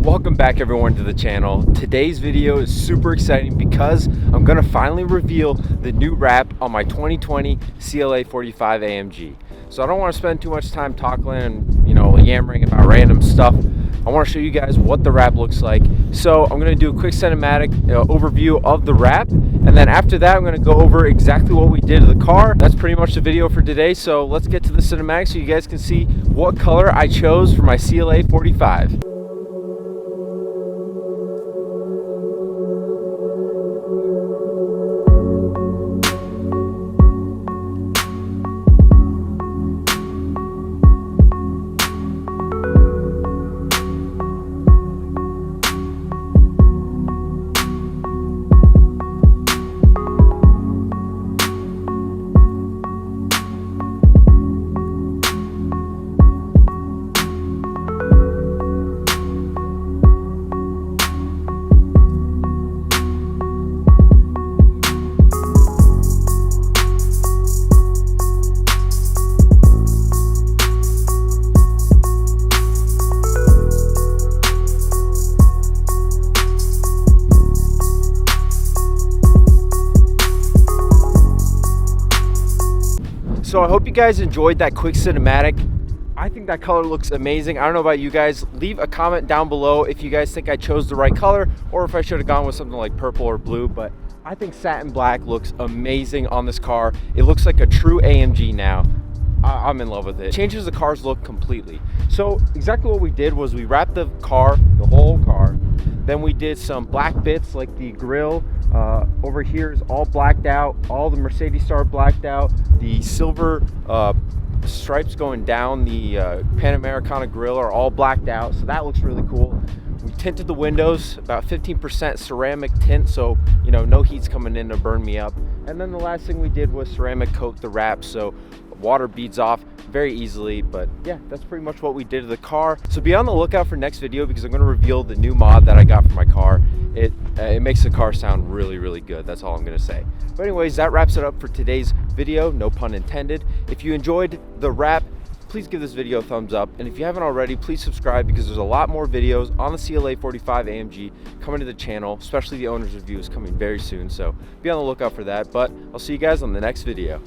Welcome back everyone to the channel. Today's video is super exciting because I'm gonna finally reveal the new wrap on my 2020 CLA45 AMG. So I don't want to spend too much time talking and yammering about random stuff. I want to show you guys what the wrap looks like. So I'm going to do a quick cinematic overview of the wrap, and then after that I'm going to go over exactly what we did to the car. That's pretty much the video for today, so let's get to the cinematic so you guys can see what color I chose for my CLA45. So I hope you guys enjoyed that quick cinematic. I think that color looks amazing. I don't know about you guys. Leave a comment down below if you guys think I chose the right color or if I should have gone with something like purple or blue, but I think satin black looks amazing on this car. It looks like a true AMG now. I'm in love with it. It changes the car's look completely. So exactly what we did was we wrapped the car, the whole car. Then we did some black bits like the grille. Over here is all blacked out. All the Mercedes Star blacked out. The silver stripes going down the Panamericana grille are all blacked out. So that looks really cool. We tinted the windows, about 15% ceramic tint, so no heat's coming in to burn me up. And then the last thing we did was ceramic coat the wrap so water beads off very easily. But yeah, that's pretty much what we did to the car. So be on the lookout for next video because I'm going to reveal the new mod that I got for my car. It makes the car sound really good. That's all I'm going to say. But anyways, that wraps it up for today's video, no pun intended. If you enjoyed the wrap, please give this video a thumbs up, and if you haven't already, please subscribe because there's a lot more videos on the CLA45 AMG coming to the channel, especially the owner's review is coming very soon, so be on the lookout for that. But I'll see you guys on the next video.